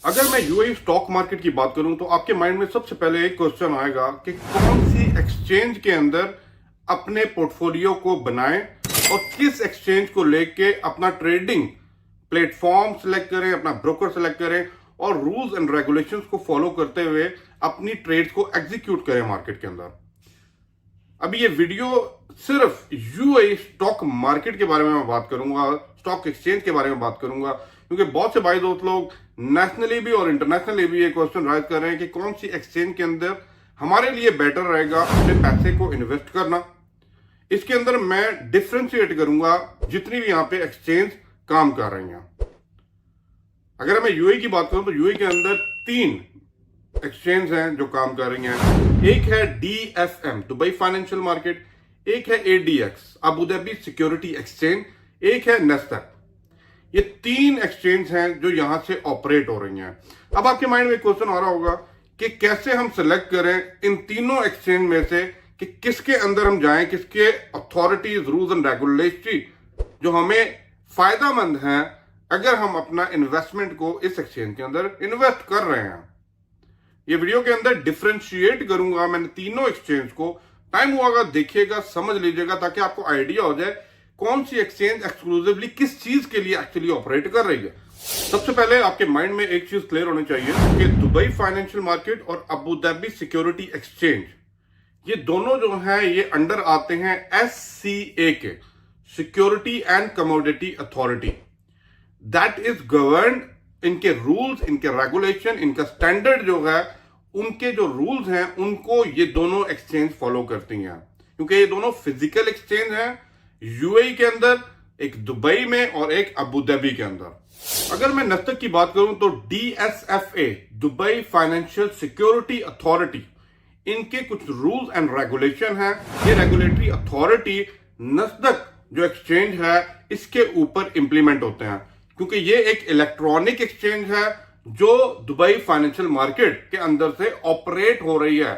अगर मैं UAE stock market की बात करूं तो आपके माइंड में सबसे पहले एक क्वेश्चन आएगा कि कौन सी एक्सचेंज के अंदर अपने पोर्टफोलियो को बनाएं और किस एक्सचेंज को लेके अपना ट्रेडिंग प्लेटफॉर्म सेलेक्ट करें, अपना ब्रोकर सेलेक्ट करें और रूल्स एंड रेगुलेशंस को फॉलो करते हुए अपनी ट्रेड्स को एग्जीक्यूट करें मार्केट के अंदर। अभी ये वीडियो सिर्फ यूएई स्टॉक मार्केट के बारे में मैं बात करूंगा, स्टॉक एक्सचेंज के बारे में बात करूंगा, क्योंकि बहुत से भाई दोस्त लोग नेशनली भी और इंटरनेशनली भी ये क्वेश्चन राइज कर रहे हैं कि कौन सी एक्सचेंज के अंदर हमारे लिए बेटर रहेगा अपने पैसे को इन्वेस्ट करना। इसके अंदर मैं डिफ्रेंशिएट करूंगा जितनी भी यहाँ पे एक्सचेंज काम कर रही हैं। अगर मैं यूएई की बात करूं तो यूएई के अंदर 3 एक्सचेंज हैं जो काम कर रही हैं। एक है डीएफएम दुबई फाइनेंशियल मार्केट, एक है ADX Abu Dhabi security exchange, एक है नस्दक। ये 3 एक्सचेंज हैं जो यहां से ऑपरेट हो रही हैं। अब आपके माइंड में एक क्वेश्चन आ रहा होगा कि कैसे हम सेलेक्ट करें इन तीनों एक्सचेंज में से कि किसके अंदर हम जाएं, किसके अथॉरिटीज रूल्स एंड रेगुलेटरी जो हमें फायदामंद हैं अगर हम अपना इन्वेस्टमेंट को इस एक्सचेंज के अंदर इन्वेस्ट कर रहे हैं। ये वीडियो के अंदर डिफरेंशिएट करूंगा मैंने तीनों एक्सचेंज को। टाइम हुआ देखिएगा, समझ लीजिएगा ताकि आपको आइडिया हो जाए कौन सी एक्सचेंज एक्सक्लूसिवली किस चीज के लिए एक्चुअली ऑपरेट कर रही है। सबसे पहले आपके माइंड में एक चीज क्लियर होनी चाहिए कि दुबई फाइनेंशियल मार्केट और अबू धाबी सिक्योरिटी एक्सचेंज ये दोनों जो हैं ये अंडर आते हैं एससीए के, security and commodity authority. That is govern, इनके रूल्स, इनके रेगुलेशन, इनका स्टैंडर्ड जो है, उनके जो रूल्स हैं उनको ये दोनों एक्सचेंज फॉलो करती हैं, क्योंकि ये दोनों फिजिकल एक्सचेंज हैं यूएई के अंदर, एक दुबई में और एक अबू धाबी के अंदर। अगर मैं नस्दक की बात करूं तो डीएसएफए दुबई फाइनेंशियल सिक्योरिटी अथॉरिटी, इनके कुछ रूल्स एंड रेगुलेशन हैं। ये रेगुलेटरी अथॉरिटी नस्दक जो एक्सचेंज है इसके ऊपर इंप्लीमेंट होते हैं, क्योंकि ये एक इलेक्ट्रॉनिक एक्सचेंज है जो दुबई फाइनेंशियल मार्केट के अंदर से ऑपरेट हो रही है।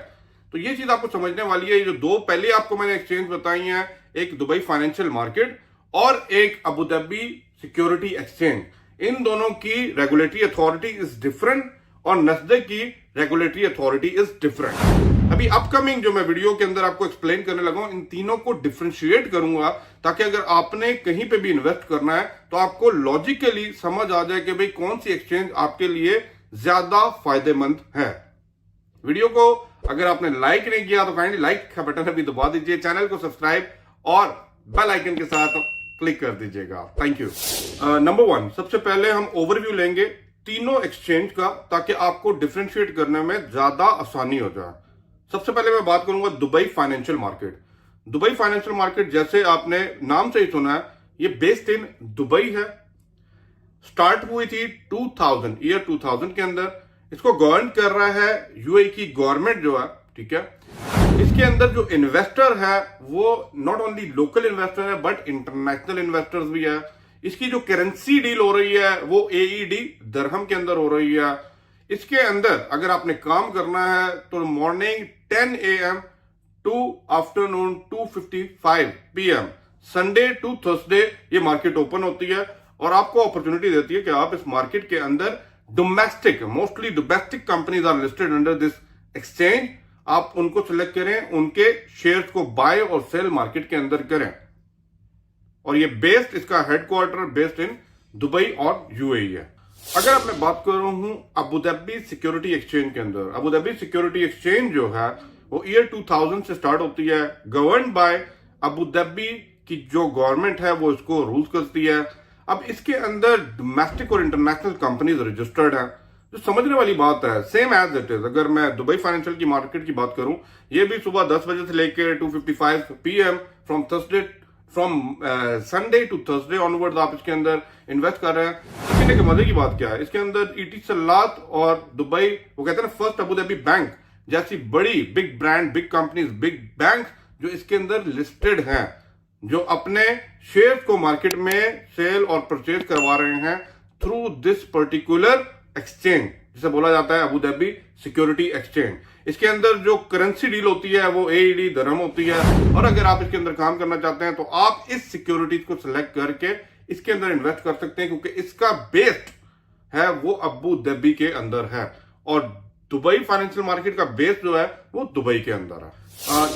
तो ये चीज आपको समझने वाली है। ये जो 2 पहले आपको मैंने एक्सचेंज बताई हैं, एक दुबई फाइनेंशियल मार्केट और एक अबू धाबी सिक्योरिटी एक्सचेंज, इन दोनों की रेगुलेटरी अथॉरिटी इज डिफरेंट और नस्दक की रेगुलेटरी अथॉरिटी इज डिफरेंट। अभी अपकमिंग जो मैं वीडियो के अंदर आपको एक्सप्लेन करने लगा हूं, इन तीनों को डिफरेंशिएट करूंगा ताकि अगर आपने कहीं पे भी इन्वेस्ट करना है तो आपको लॉजिकली समझ आ जाए कि भाई कौन सी एक्सचेंज आपके लिए ज्यादा फायदेमंद है। वीडियो को अगर आपने लाइक नहीं किया तो काइंडली लाइक का बटन अभी दबा दीजिए, चैनल को सब्सक्राइब और बेल आइकन के साथ क्लिक कर दीजिएगा। Thank you. नंबर 1, सबसे पहले हम ओवरव्यू लेंगे तीनों एक्सचेंज का ताकि आपको डिफरेंशिएट करने में ज्यादा आसानी हो जाए। सबसे पहले मैं बात करूंगा Dubai financial market. Dubai financial market जैसे आपने नाम से ही सुना है, ये बेस्ड इन दुबई है। स्टार्ट हुई थी 2000 के अंदर। इसको गवर्न कर रहा है यूएई की गवर्नमेंट जो है, ठीक है। इसके अंदर जो इन्वेस्टर है वो नॉट ओनली लोकल इन्वेस्टर है बट इंटरनेशनल इन्वेस्टर्स भी है। इसकी जो करेंसी डील हो रही है वो एईडी दिरहम के अंदर हो रही है। इसके अंदर अगर आपने काम करना है तो morning 10 AM to afternoon 2:55 PM, Sunday to Thursday ये मार्केट ओपन होती है और आपको अपॉर्चुनिटी देती है कि आप इस मार्केट के अंदर domestic, mostly domestic companies are listed under this exchange, आप उनको सिलेक्ट करें, उनके शेयर्स को बाय और सेल मार्केट के अंदर करें। और ये बेस्ड, इसका हेडक्वार्टर बेस्ड इन दुबई और यूएई है। अगर मैं बात कर रहा हूं अबू धाबी सिक्योरिटी एक्सचेंज के अंदर, अबू धाबी सिक्योरिटी एक्सचेंज जो है वो ईयर 2000 से स्टार्ट होती है। गवर्न बाय अबू धाबी की जो गवर्नमेंट है वो इसको रूल्स करती है। अब इसके अंदर डोमेस्टिक और इंटरनेशनल कंपनीज रजिस्टर्ड है। जो समझने वाली बात है, सेम एज इट इज। अगर मैं दुबई फाइनेंशियल की मार्केट की बात करूं, ये भी सुबह 10 बजे से लेकर 2:55 PM from Sunday to Thursday onward आप इसके अंदर इन्वेस्ट कर रहे हैं। कहने के मजे की बात क्या है, इसके अंदर इतिसलात और दुबई, वो कहते हैं ना फर्स्ट अबू धाबी बैंक जैसी बड़ी big brand, big companies, big bank जो इसके अंदर लिस्टेड हैं, जो अपने शेयर्स को मार्केट में सेल और परचेज करवा रहे हैं थ्रू दिस पर्टिकुलर एक्सचेंज, जिसे बोला जाता है अबू धाबी सिक्योरिटी एक्सचेंज। इसके अंदर जो करेंसी डील होती है वो एईडी दिरहम होती है। और अगर आप इसके अंदर काम करना चाहते हैं तो आप इस सिक्योरिटीज को सिलेक्ट करके इसके अंदर इन्वेस्ट कर सकते हैं, क्योंकि इसका बेस्ड है वो अबू धाबी के अंदर है और दुबई फाइनेंशियल मार्केट का बेस जो है वो दुबई के अंदर है।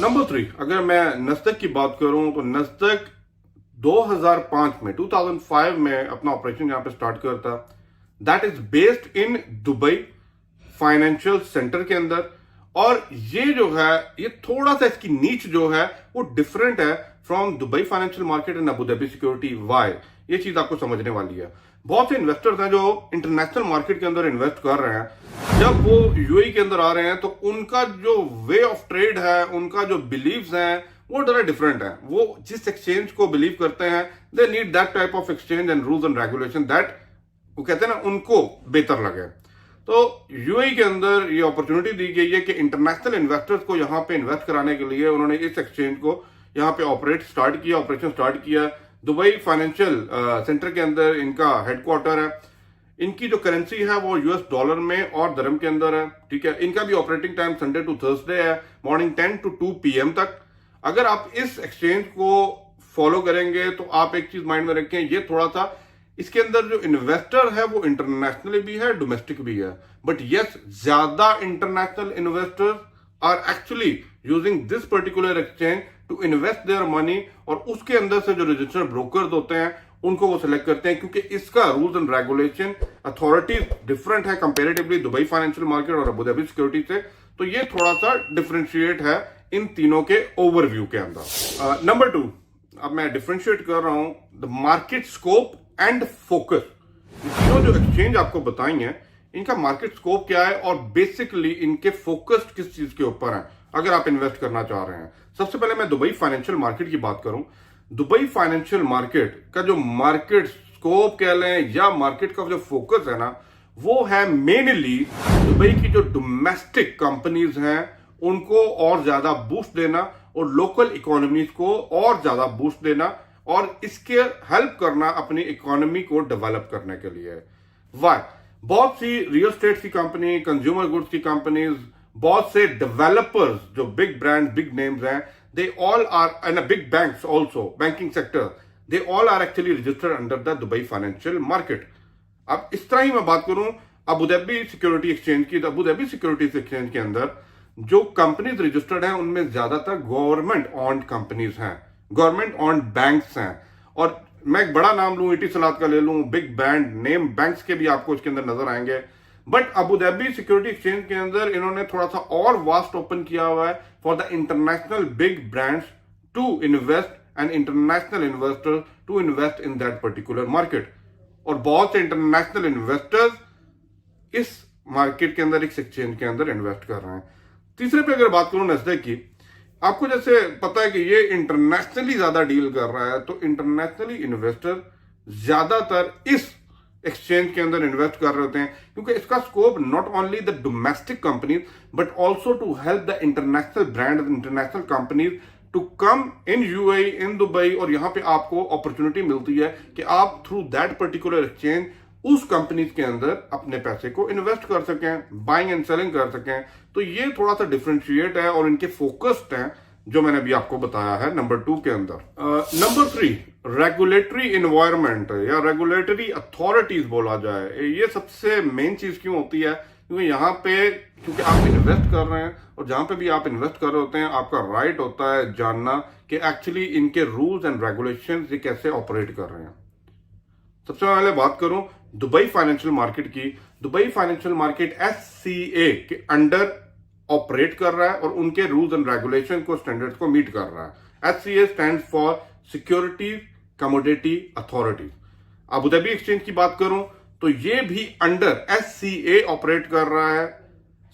नंबर 3, अगर मैं नस्दक की बात करूं तो नस्दक 2005 में 2005 में अपना ऑपरेशन यहां पे स्टार्ट करता। That is based in Dubai financial centre के अंदर। और ये जो है ये थोड़ा सा इसकी नीच जो है वो डिफरेंट है from Dubai financial market and Abu Dhabi security. Why, ये चीज आपको समझने वाली है। बहुत से इन्वेस्टर्स हैं जो इंटरनेशनल मार्केट के अंदर इन्वेस्ट कर रहे हैं, जब वो यूएई के अंदर आ रहे हैं तो उनका जो वे ऑफ ट्रेड है, उनका जो बिलीव्स हैं वो जरा डिफरेंट है। वो जिस एक्सचेंज को बिलीव करते हैं, they need that type of exchange and rules and regulation that वो कहते हैं ना उनको बेहतर लगे। तो यूएई के अंदर ये अपॉर्चुनिटी दी गई है कि इंटरनेशनल इन्वेस्टर्स को यहाँ पे इन्वेस्ट कराने के लिए उन्होंने इस एक्सचेंज को यहाँ पे ऑपरेशन स्टार्ट किया। दुबई फाइनेंशियल सेंटर के अंदर इनका हेडक्वार्टर है। इनकी जो करेंसी है वो यूएस डॉलर में और दरम के अंदर है, ठीक है। इनका भी operating time Sunday to Thursday है, मॉर्निंग 10 to 2 PM तक। अगर आप इस एक्सचेंज को फॉलो करेंगे तो आप एक चीज माइंड में रखें, ये थोड़ा सा इसके अंदर जो इन्वेस्टर है वो इंटरनेशनल भी है, डोमेस्टिक भी है। बट यस, ज्यादा international investors are actually using this particular exchange to invest their money, और उसके अंदर से जो रजिस्टर्ड ब्रोकर्स होते हैं उनको वो सिलेक्ट करते हैं, क्योंकि इसका rules and regulation authorities different है कंपेरेटिवली दुबई फाइनेंशियल मार्केट और अबू धाबी सिक्योरिटी से। तो ये थोड़ा सा डिफरेंशिएट है इन तीनों के ओवरव्यू के अंदर। नंबर 2, अब मैं डिफरेंशिएट कर रहा हूं the market scope and focus. तीनों जो एक्सचेंज आपको बताई हैं इनका मार्केट स्कोप क्या है और बेसिकली इनके फोकस किस चीज के ऊपर है अगर आप इन्वेस्ट करना चाह रहे हैं। सबसे पहले मैं दुबई फाइनेंशियल मार्केट की बात करूं। दुबई फाइनेंशियल मार्केट का जो मार्केट स्कोप कह लें या मार्केट का जो फोकस है ना, वो है मेनली दुबई की जो डोमेस्टिक कंपनीज हैं उनको और ज्यादा बूस्ट देना और लोकल इकोनॉमीज को और ज्यादा बूस्ट देना और इसके हेल्प करना अपनी इकोनॉमी को डेवलप करने के लिए। वाई, बहुत सी रियल एस्टेट की कंपनी, कंज्यूमर गुड्स की कंपनीज, बहुत से डेवलपर्स जो बिग ब्रांड बिग नेम्स हैं, they all are and big banks also, banking sector, they all are actually registered under the Dubai financial market. अब इस तरह ही मैं बात करूं अबू धाबी सिक्योरिटी एक्सचेंज की, अबू धाबी सिक्योरिटीज एक्सचेंज के अंदर जो कंपनीज रजिस्टर्ड हैं उनमें ज्यादातर गवर्नमेंट ऑन्ड कंपनीज हैं, गवर्नमेंट ऑन बैंक्स हैं। और मैं एक बड़ा नाम लूं, इतिसलात का ले लूं, बिग ब्रांड नेम बैंक्स के भी आपको इसके अंदर नजर आएंगे। But Abu Dhabi security exchange के अंदर इन्होंने थोड़ा सा और वास्ट ओपन किया हुआ है for the international big brands to invest and international investors to invest in that particular market. और बहुत से इंटरनेशनल इन्वेस्टर्स इस मार्केट के अंदर इस एक्सचेंज के अंदर इन्वेस्ट कर रहे हैं। तीसरे पे अगर बात करूं नस्दक की, आपको जैसे पता है कि ये इंटरनेशनली ज्यादा डील कर रहा है, तो इंटरनेशनली इन्वेस्टर ज्यादातर इस एक्सचेंज के अंदर इन्वेस्ट कर रहे होते हैं क्योंकि इसका scope not only the domestic companies but also to help the international brand, international companies to come in UAE, in Dubai. और यहां पे आपको अपॉर्चुनिटी मिलती है कि आप थ्रू दैट पर्टिकुलर एक्सचेंज उस कंपनीज के अंदर अपने पैसे को इन्वेस्ट कर सकें, बाइंग एंड सेलिंग कर सकें। तो ये थोड़ा सा डिफरेंशिएट है और इनके फोकस्ड हैं जो मैंने अभी आपको बताया है नंबर 2 के अंदर। नंबर 3, रेगुलेटरी इन्वायरमेंट या रेगुलेटरी अथॉरिटीज बोला जाए, ये सबसे मेन चीज क्यों होती है? क्योंकि यहाँ पे क्योंकि आप इन्वेस्ट कर रहे हैं और जहां पे भी आप इन्वेस्ट कर रहे होते हैं आपका राइट होता है जानना कि एक्चुअली इनके रूल्स एंड रेगुलेशंस ये कैसे ऑपरेट कर रहे हैं। सबसे पहले बात करूं दुबई फाइनेंशियल मार्केट की। दुबई फाइनेंशियल मार्केट SCA के अंडर ऑपरेट कर रहा है और उनके रूल्स एंड रेगुलेशन को, स्टैंडर्ड्स को मीट कर रहा है। SCA stand for security commodity authority. Abu Dhabi exchange की बात करूं तो ये भी अंडर SCA ऑपरेट कर रहा है,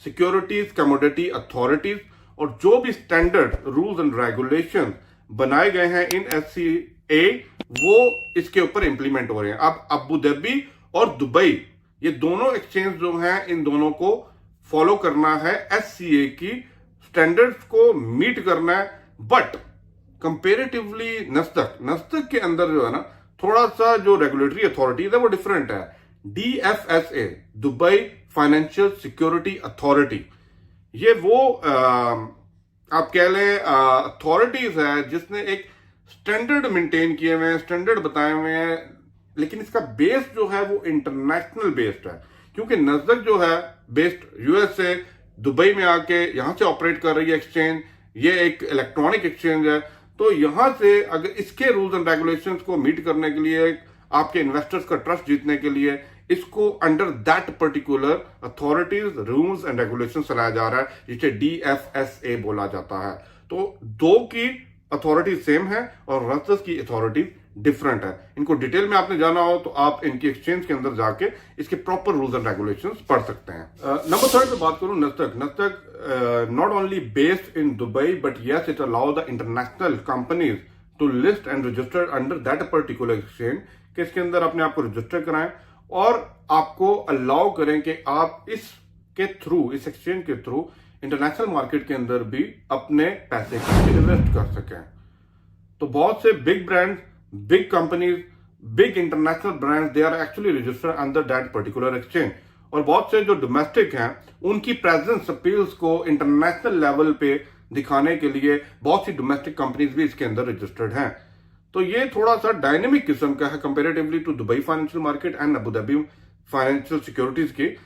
सिक्योरिटीज कमोडिटी अथॉरिटीज। और जो भी स्टैंडर्ड रूल्स एंड रेगुलेशन बनाए गए हैं इन SCA वो इसके ऊपर इंप्लीमेंट हो रहे हैं। अब अबू धाबी और दुबई ये दोनों एक्सचेंज जो हैं इन दोनों को फॉलो करना है, SCA की स्टैंडर्ड्स को मीट करना है। बट कंपेरेटिवली नस्दक के अंदर जो है ना थोड़ा सा जो रेगुलेटरी अथॉरिटीज है वो डिफरेंट है। DFSA, Dubai financial security authority, ये वो आप कह लें अथॉरिटीज है जिसने एक स्टैंडर्ड मेंटेन किए हुए हैं, स्टैंडर्ड बताए हुए हैं लेकिन इसका बेस जो है वो इंटरनेशनल बेस्ड है, क्योंकि नस्दक जो है बेस्ड यूएस से दुबई में आके यहां से ऑपरेट कर रही है एक्सचेंज। ये एक इलेक्ट्रॉनिक एक्सचेंज है, तो यहां से अगर इसके रूल्स एंड रेगुलेशंस को मीट करने के लिए, आपके इन्वेस्टर्स का ट्रस्ट जीतने के लिए, इसको under that particular authorities rules and regulation चलाया जा रहा है, जिसे DFSA बोला जाता है। तो दो की अथॉरिटी सेम है और रस्टस की अथॉरिटी डिफरेंट है। इनको डिटेल में आपने जाना हो तो आप इनकी एक्सचेंज के अंदर जाके इसके प्रॉपर रूल्स एंड रेगुलेशंस पढ़ सकते हैं। नंबर 3 पे बात करूं, Nasdaq not only based in Dubai but yes it allow the international companies to list and register under that particular exchange, कि इसके अंदर अपने आप को रजिस्टर कराएं और आपको अलाउ करें कि आप इसके थ्रू, इस एक्सचेंज के थ्रू इंटरनेशनल मार्केट के अंदर भी अपने पैसे को इन्वेस्ट कर सकें। तो बहुत से big brand, big companies, big international brands, they are actually registered under that particular exchange. और बहुत से जो डोमेस्टिक हैं उनकी प्रेजेंस अपील्स को इंटरनेशनल लेवल पे दिखाने के लिए बहुत सी डोमेस्टिक कंपनीज भी इसके अंदर रजिस्टर्ड हैं। तो ये थोड़ा सा डायनेमिक किस्म का है comparatively to Dubai financial market and Abu Dhabi financial securities की।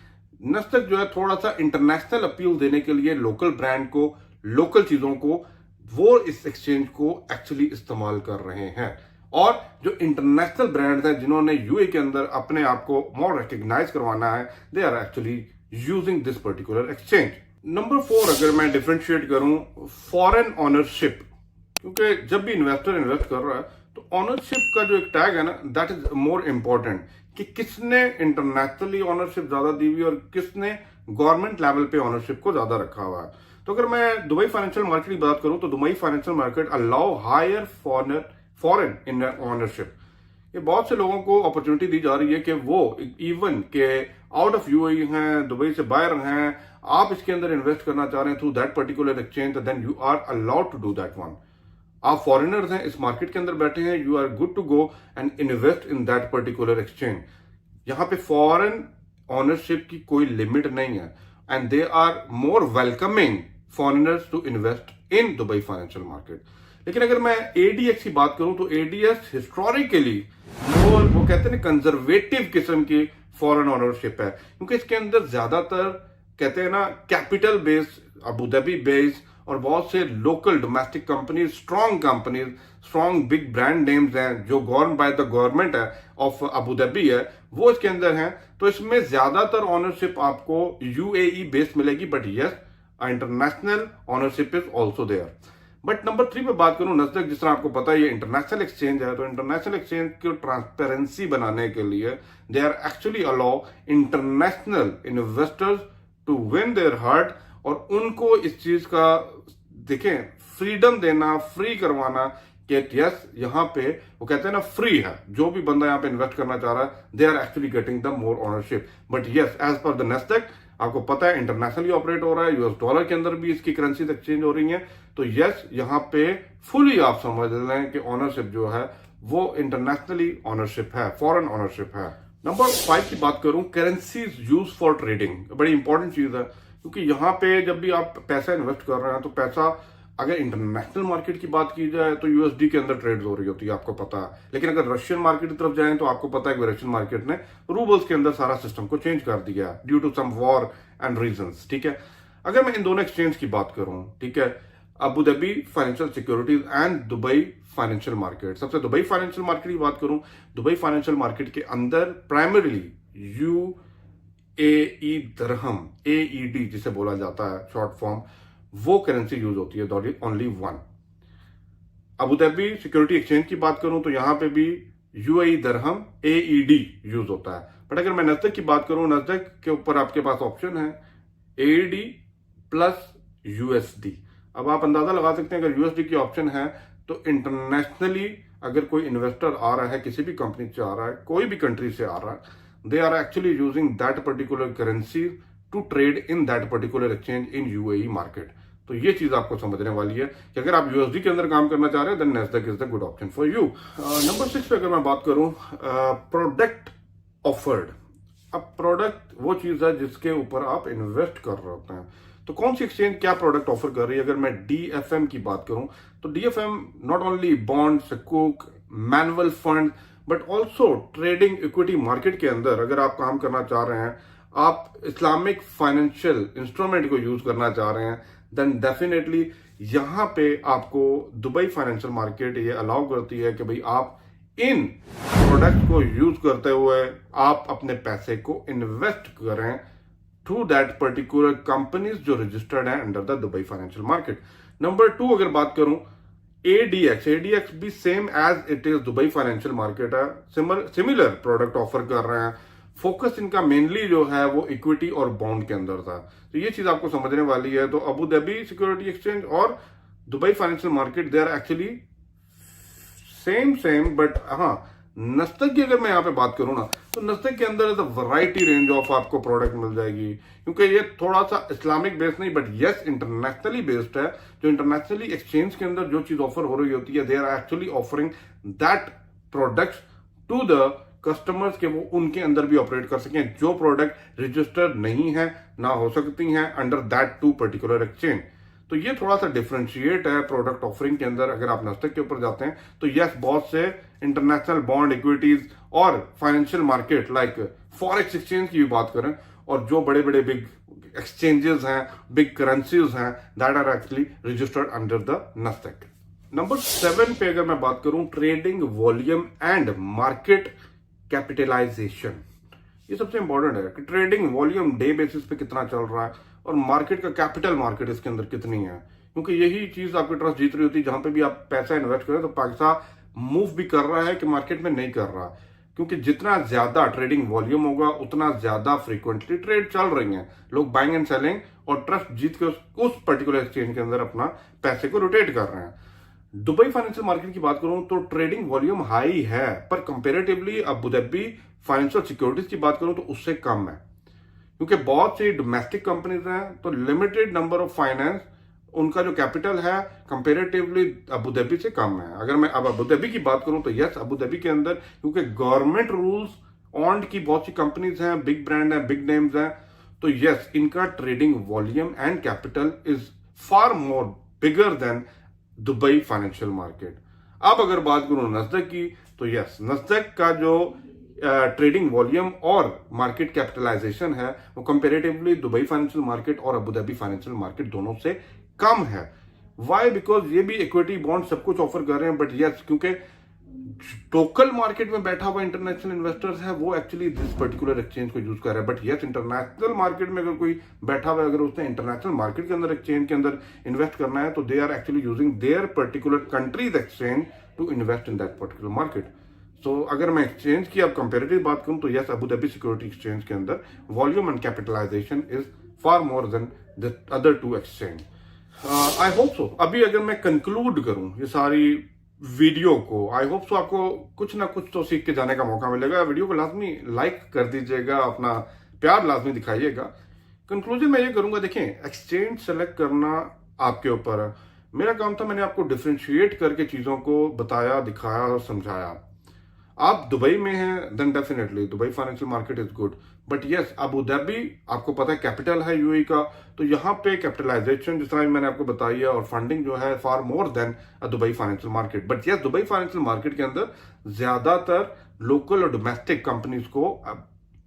नस्दक जो है थोड़ा सा इंटरनेशनल अपील देने के लिए लोकल ब्रांड को, लोकल चीजों को, वो इस एक्सचेंज को एक्चुअली इस्तेमाल कर रहे हैं। और जो इंटरनेशनल ब्रांड्स हैं जिन्होंने यूए के अंदर अपने आप को मोर रिकग्नाइज करवाना है, they are actually using this particular exchange. Number 4 अगर मैं डिफरेंशिएट करूं, फॉरेन ऑनरशिप, क्योंकि जब भी इन्वेस्टर इन्वेस्ट कर रहा है तो ऑनरशिप का जो एक टैग है ना, दैट इज मोर इंपॉर्टेंट, कि किसने इंटरनेशनली ऑनरशिप ज्यादा दी हुई और किसने गवर्नमेंट लेवल पे ऑनरशिप को ज्यादा रखा हुआ है। तो अगर मैं दुबई फाइनेंशियल मार्केट की बात करूं तो Dubai financial market allow higher foreign in ownership. ये बहुत से लोगों को अपॉर्चुनिटी दी जा रही है कि वो इवन के आउट ऑफ यूएई हैं, दुबई से बाहर हैं, आप इसके अंदर इन्वेस्ट करना चाह रहे हैं through that particular exchange, then you are allowed to do that one. आप फॉरेनर्स हैं, इस मार्केट के अंदर बैठे हैं, you are good to go and invest in that particular exchange. यहां पे फॉरेन ऑनरशिप की कोई लिमिट नहीं है and they are more welcoming foreigners to invest in Dubai financial market. लेकिन अगर मैं एडीएक्स की बात करूं तो एडीएस हिस्टोरिकली मोर, वो कहते हैं कंजर्वेटिव किस्म की फॉरेन ऑनरशिप है, क्योंकि इसके अंदर ज्यादातर कहते हैं ना capital base, Abu Dhabi base और बहुत से local domestic companies, strong big brand names हैं जो गवर्न बाय द गवर्नमेंट है ऑफ अबू धाबी है, वो इसके अंदर हैं। तो इसमें ज्यादातर ऑनरशिप आपको यूएई बेस्ड मिलेगी, but yes international ownership is also there. But number 3 पे बात करूं, नस्दक जिस तरह आपको पता है ये इंटरनेशनल एक्सचेंज है, तो इंटरनेशनल एक्सचेंज को ट्रांसपेरेंसी बनाने के लिए they are actually allow international investors to win their heart, और उनको इस चीज का देखें फ्रीडम देना, फ्री करवाना कि यस यहाँ पे वो कहते हैं ना फ्री है, जो भी बंदा यहाँ पे इन्वेस्ट करना चाह रहा है, they are actually getting the more ownership. But yes as per the Nasdaq आपको पता है इंटरनेशनली ऑपरेट हो रहा है, यूएस डॉलर के अंदर भी इसकी करेंसीज एक्सचेंज हो रही हैं, तो यस यहाँ पे फुली आप समझ लें कि ओनरशिप जो है वो इंटरनेशनली ओनरशिप है, फॉरेन ओनरशिप है। नंबर 5 की बात करूं, करेंसीज यूज फॉर ट्रेडिंग, बड़ी इंपॉर्टेंट चीज है, क्योंकि यहाँ पे जब भी आप पैसा इन्वेस्ट कर रहे हैं तो पैसा, अगर इंटरनेशनल मार्केट की बात की जाए तो यूएसडी के अंदर ट्रेड हो रही होती है, आपको पता है। लेकिन अगर रशियन मार्केट की तरफ जाएं तो आपको पता है कि रशियन मार्केट ने रूबल्स के अंदर सारा सिस्टम को चेंज कर दिया due to some war and reasons, ठीक है। अगर मैं इन दोनों एक्सचेंज की बात करूं, ठीक है, Abu Dhabi financial securities and Dubai financial market, सबसे दुबई फाइनेंशियल मार्केट की बात करूं, दुबई फाइनेंशियल मार्केट के अंदर प्राइमरीली यूएई दरहम, एईडी जिसे बोला जाता है शॉर्ट फॉर्म, वो करेंसी यूज होती है, only one. Abu Dhabi security exchange की बात करूं तो यहां पे भी यूएई दरहम, एईडी यूज होता है। बट अगर मैं नस्दक की बात करूं, नस्दक के ऊपर आपके पास ऑप्शन है एईडी प्लस यूएसडी। अब आप अंदाजा लगा सकते हैं अगर यूएसडी की ऑप्शन है तो इंटरनेशनली अगर कोई इन्वेस्टर आ रहा है, किसी भी कंपनी से आ रहा है, कोई भी कंट्री से आ रहा है, they are actually using that particular currency to trade in that particular exchange in UAE market. तो ये चीज आपको समझने वाली है कि अगर आप यूएसडी के अंदर काम करना चाह रहे हैं then Nasdaq is the good option for you. Number 6 पे अगर मैं बात करूं, प्रोडक्ट ऑफर्ड। अब प्रोडक्ट वो चीज है जिसके ऊपर आप इन्वेस्ट कर रहे होते हैं, तो कौन सी एक्सचेंज क्या प्रोडक्ट ऑफर कर रही है। अगर मैं डीएफएम की बात करूं तो डीएफएम नॉट ओनली बॉन्ड, सकूक, manual fund, but also trading equity market के अंदर अगर आप काम करना चाह रहे हैं, आप इस्लामिक फाइनेंशियल इंस्ट्रूमेंट को यूज करना चाह रहे हैं, देन डेफिनेटली यहां पे आपको दुबई फाइनेंशियल मार्केट ये अलाउ करती है कि भाई आप इन प्रोडक्ट को यूज करते हुए आप अपने पैसे को इन्वेस्ट करें थ्रू दैट पर्टिकुलर कंपनीज जो रजिस्टर्ड है under the Dubai financial market. Number 2 अगर बात करूं एडीएक्स भी same as it is Dubai financial market है, सिमिलर प्रोडक्ट ऑफर कर रहे हैं। फोकस इनका मेनली जो है वो इक्विटी और बॉन्ड के अंदर था, तो ये चीज आपको समझने वाली है। तो अबू धाबी सिक्योरिटी एक्सचेंज और Dubai financial market they are actually same, but हाँ नस्तक की अगर मैं यहाँ पे बात करूँ ना, तो नस्तक के अंदर वैरायटी रेंज ऑफ आपको प्रोडक्ट मिल जाएगी, क्योंकि ये थोड़ा सा इस्लामिक बेस्ड नहीं बट यस इंटरनेशनली बेस्ड है। जो इंटरनेशनली एक्सचेंज के अंदर जो चीज ऑफर हो रही होती है, they are actually offering that products to the customers के वो उनके अंदर भी ऑपरेट कर सकें जो प्रोडक्ट रजिस्टर्ड नहीं है ना हो सकती हैं under that to particular exchange. तो ये थोड़ा सा डिफरेंशिएट है प्रोडक्ट ऑफरिंग के अंदर। अगर आप नस्तक के ऊपर जाते हैं तो यस बहुत से इंटरनेशनल बॉन्ड इक्विटीज और financial market like forex exchange की भी बात करें और जो बड़े बड़े बिग एक्सचेंजेस हैं, बिग करेंसीज हैं, that are actually registered under the Nasdaq. Number 7 पे अगर मैं बात करूं trading volume and market capitalization, ये सबसे इंपॉर्टेंट है कि ट्रेडिंग वॉल्यूम डे बेसिस पे कितना चल रहा है और मार्केट का कैपिटल मार्केट इसके अंदर कितनी है, क्योंकि यही चीज आपकी ट्रस्ट जीत रही होती है। जहां पे भी आप पैसा इन्वेस्ट करें तो पैसा मूव भी कर रहा है कि मार्केट में नहीं कर रहा, क्योंकि जितना ज्यादा ट्रेडिंग वॉल्यूम होगा उतना ज्यादा फ्रीक्वेंटली ट्रेड चल रही है, लोग बाइंग एंड सेलिंग और ट्रस्ट जीत के उस पर्टिकुलर एक्सचेंज के अंदर अपना पैसे को रोटेट कर रहे हैं। दुबई फाइनेंशियल मार्केट की बात करूं तो ट्रेडिंग वॉल्यूम हाई है, पर comparatively Abu Dhabi financial securities की बात करूं तो उससे कम है, क्योंकि बहुत सी डोमेस्टिक कंपनीज हैं तो लिमिटेड नंबर ऑफ फाइनेंस उनका जो कैपिटल है कंपेरेटिवली अबू धाबी से कम है। अगर मैं अब अबू धाबी की बात करूं तो यस अबू धाबी के अंदर क्योंकि गवर्नमेंट रूल्स ऑन्ड की बहुत सी कंपनीज हैं, बिग ब्रांड है, बिग नेम्स हैं, तो यस इनका trading volume and capital is far more bigger than Dubai financial market. अब अगर बात करूं नस्दक की तो यस नस्दक का जो ट्रेडिंग वॉल्यूम और मार्केट कैपिटलाइजेशन है वो कंपेरेटिवली दुबई फाइनेंशियल मार्केट और अबू धाबी फाइनेंशियल मार्केट दोनों से कम है। वाई? बिकॉज ये भी इक्विटी बॉन्ड सब कुछ ऑफर कर रहे हैं, बट यस क्योंकि लोकल मार्केट में बैठा हुआ इंटरनेशनल इन्वेस्टर्स है वो एक्चुअली दिस पर्टिकुलर एक्सचेंज को यूज कर रहा है। बट यस इंटरनेशनल मार्केट में अगर कोई बैठा हुआ है, अगर उसने इंटरनेशनल मार्केट के अंदर एक्सचेंज के अंदर इन्वेस्ट करना है तो they are actually using their particular countries exchange to invest in that particular market. So अगर मैं एक्सचेंज की अब कंपेरेटिव बात करूं तो yes Abu Dhabi security exchange के अंदर volume and capitalization is far more than the other two exchange. I hope so अभी अगर मैं कंक्लूड करूं ये सारी वीडियो को, आई होप सो आपको कुछ ना कुछ तो सीख के जाने का मौका मिलेगा। वीडियो को लाजमी लाइक कर दीजिएगा, अपना प्यार लाजमी दिखाइएगा। कंक्लूजन मैं ये करूंगा, देखें एक्सचेंज सेलेक्ट करना आपके ऊपर है। मेरा काम था मैंने आपको डिफ्रेंशिएट करके चीजों को बताया, दिखाया और समझाया। आप दुबई में हैं then definitely Dubai financial market is good, but yes Abu Dhabi आपको पता है कैपिटल है यूएई का, तो यहाँ पे कैपिटलाइजेशन जिस तरह मैंने आपको बताई है और फंडिंग जो है far more than Dubai financial market. But yes Dubai financial market के अंदर ज्यादातर लोकल और डोमेस्टिक कंपनीज को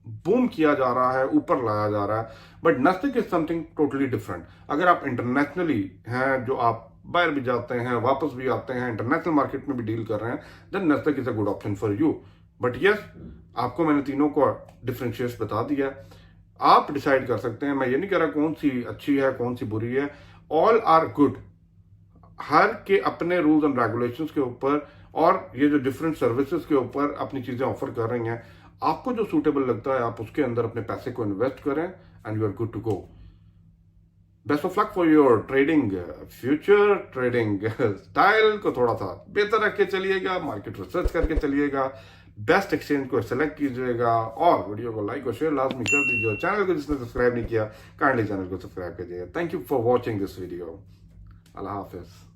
बूम किया जा रहा है, ऊपर लाया जा रहा है। But Nasdaq is something totally different. अगर आप इंटरनेशनली हैं, जो आप बाहर भी जाते हैं, वापस भी आते हैं, इंटरनेशनल मार्केट में भी डील कर रहे हैं, then Nasdaq is a good option for you. But yes आपको मैंने तीनों को डिफरेंशिएट बता दिया, आप डिसाइड कर सकते हैं। मैं ये नहीं कह रहा कौन सी अच्छी है कौन सी बुरी है, ऑल आर गुड। हर के अपने रूल्स एंड रेगुलेशंस के ऊपर और ये जो डिफरेंट सर्विसेज के ऊपर अपनी चीजें ऑफर कर रही हैं, आपको जो सूटेबल लगता है आप उसके अंदर अपने पैसे को इन्वेस्ट करें and you are good to go. Best of luck for your trading future. Trading style को थोड़ा सा बेहतर रख के चलिएगा, मार्केट रिसर्च करके चलिएगा, बेस्ट एक्सचेंज को सेलेक्ट कीजिएगा और वीडियो को लाइक और शेयर लाजमी कर दीजिए। चैनल को जिसने सब्सक्राइब नहीं किया काइंडली चैनल को सब्सक्राइब कीजिएगा। Thank you for watching this video. Allah Hafiz.